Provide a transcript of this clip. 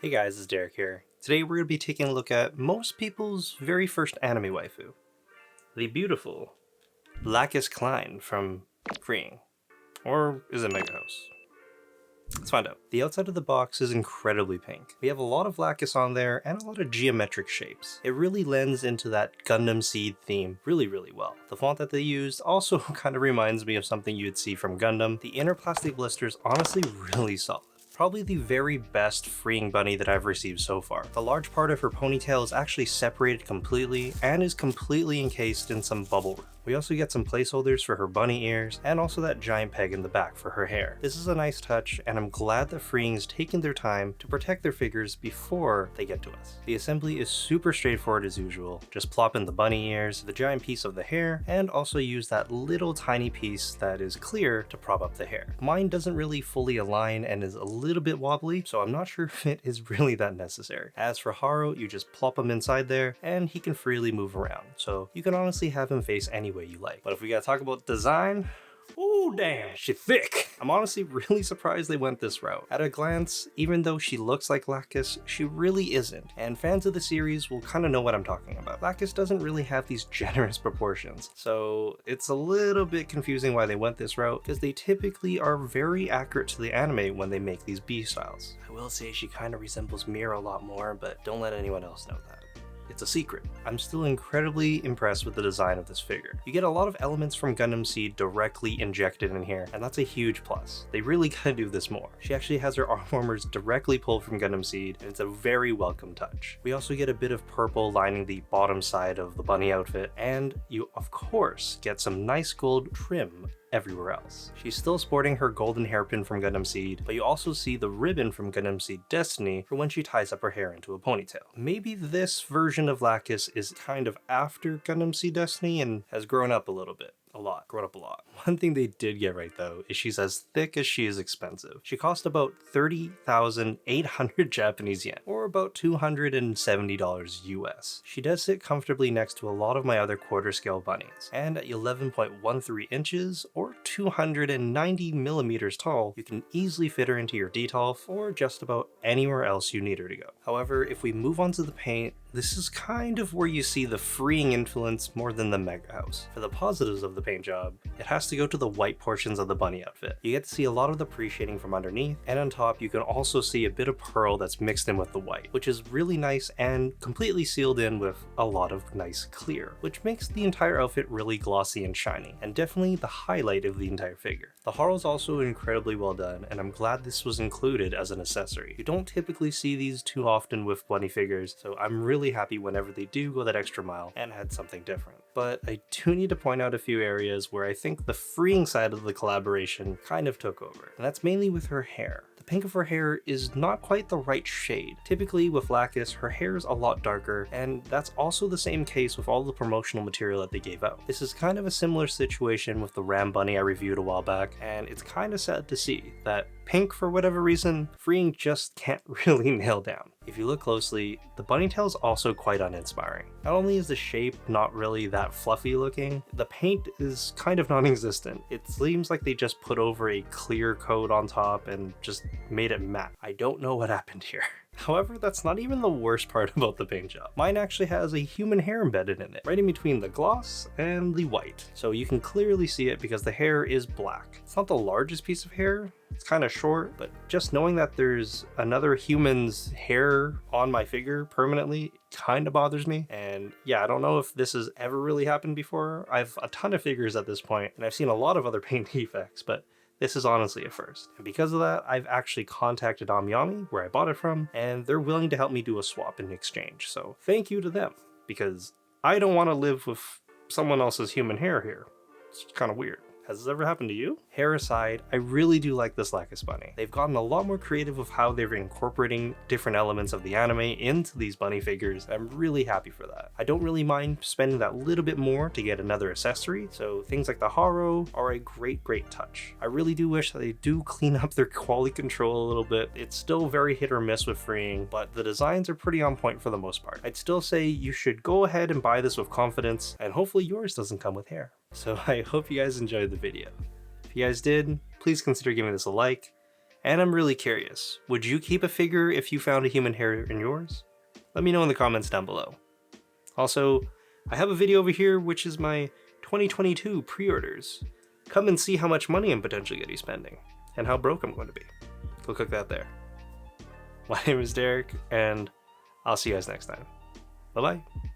Hey guys, it's Derek here. Today we're going to be taking a look at most people's very first anime waifu. The beautiful Lacus Clyne from Freeing. Or is it Mega House? Let's find out. The outside of the box is incredibly pink. We have a lot of Lacus on there and a lot of geometric shapes. It really lends into that Gundam Seed theme really well. The font that they used also kind of reminds me of something you'd see from Gundam. The inner plastic blister's honestly really solid. Probably the very best freeing bunny that I've received so far. The large part of her ponytail is actually separated completely and is completely encased in some bubble wrap. We also get some placeholders for her bunny ears and also that giant peg in the back for her hair. This is a nice touch and I'm glad that Freeing is taking their time to protect their figures before they get to us. The assembly is super straightforward as usual. Just plop in the bunny ears, the giant piece of the hair, and also use that little tiny piece that is clear to prop up the hair. Mine doesn't really fully align and is a little bit wobbly, so I'm not sure if it is really that necessary. As for Haro, you just plop him inside there and he can freely move around, so you can honestly have him face any way you like. But if we gotta talk about design, ooh damn, she thick! I'm honestly really surprised they went this route. At a glance, even though she looks like Lacus, she really isn't, and fans of the series will kind of know what I'm talking about. Lacus doesn't really have these generous proportions, so it's a little bit confusing why they went this route, because they typically are very accurate to the anime when they make these B styles. I will say she kind of resembles Mira a lot more, but don't let anyone else know that. It's a secret. I'm still incredibly impressed with the design of this figure. You get a lot of elements from Gundam Seed directly injected in here, and that's a huge plus. They really gotta do this more. She actually has her arm warmers directly pulled from Gundam Seed, and it's a very welcome touch. We also get a bit of purple lining the bottom side of the bunny outfit, and you of course get some nice gold trim everywhere else. She's still sporting her golden hairpin from Gundam Seed, but you also see the ribbon from Gundam Seed Destiny for when she ties up her hair into a ponytail. Maybe this version of Lacus is kind of after Gundam Seed Destiny and has grown up a little bit. Grown up a lot. One thing they did get right though is she's as thick as she is expensive. She cost about 30,800 Japanese yen, or about $270 US. She does sit comfortably next to a lot of my other quarter scale bunnies, and at 11.13 inches or 290 millimeters tall, you can easily fit her into your detolf or just about anywhere else you need her to go. However, if we move on to the paint, this is kind of where you see the freeing influence more than the Mega House. For the positives of the paint job, it has to go to the white portions of the bunny outfit. You get to see a lot of the pre-shading from underneath, and on top you can also see a bit of pearl that's mixed in with the white, which is really nice and completely sealed in with a lot of nice clear, which makes the entire outfit really glossy and shiny, and definitely the highlight of the entire figure. The Haro is also incredibly well done, and I'm glad this was included as an accessory. You don't typically see these too often with bunny figures, so I'm really happy whenever they do go that extra mile and add something different. But I do need to point out a few areas where I think the freeing side of the collaboration kind of took over, and that's mainly with her hair. The pink of her hair is not quite the right shade. Typically with Lacus, her hair is a lot darker, and that's also the same case with all the promotional material that they gave out. This is kind of a similar situation with the Ram Bunny I reviewed a while back, and it's kind of sad to see that pink, for whatever reason, Freeing just can't really nail down. If you look closely, the bunny tail is also quite uninspiring. Not only is the shape not really that fluffy looking, the paint is kind of non-existent. It seems like they just put over a clear coat on top and just made it matte. I don't know what happened here. However, that's not even the worst part about the paint job. Mine actually has a human hair embedded in it, right in between the gloss and the white. So you can clearly see it because the hair is black. It's not the largest piece of hair, it's kind of short, but just knowing that there's another human's hair on my figure permanently kind of bothers me. And yeah, I don't know if this has ever really happened before. I've a ton of figures at this point, and I've seen a lot of other paint defects, but this is honestly a first. And because of that, I've actually contacted Amiyami, where I bought it from, and they're willing to help me do a swap in exchange. So thank you to them, because I don't want to live with someone else's human hair here. It's kind of weird. Has this ever happened to you? Hair aside, I really do like this Lacus bunny. They've gotten a lot more creative with how they're incorporating different elements of the anime into these bunny figures. I'm really happy for that. I don't really mind spending that little bit more to get another accessory, so things like the Haro are a great touch. I really do wish that they do clean up their quality control a little bit. It's still very hit or miss with Freeing, but the designs are pretty on point for the most part. I'd still say you should go ahead and buy this with confidence, and hopefully yours doesn't come with hair. So I hope you guys enjoyed the video. If you guys did, please consider giving this a like, And I'm really curious, would you keep a figure if you found a human hair in yours? Let me know in the comments down below. Also, I have a video over here which is my 2022 pre-orders. Come and see how much money I'm potentially going to be spending, and how broke I'm going to be. Go click that there. My name is Derek, and I'll see you guys next time. Bye-bye.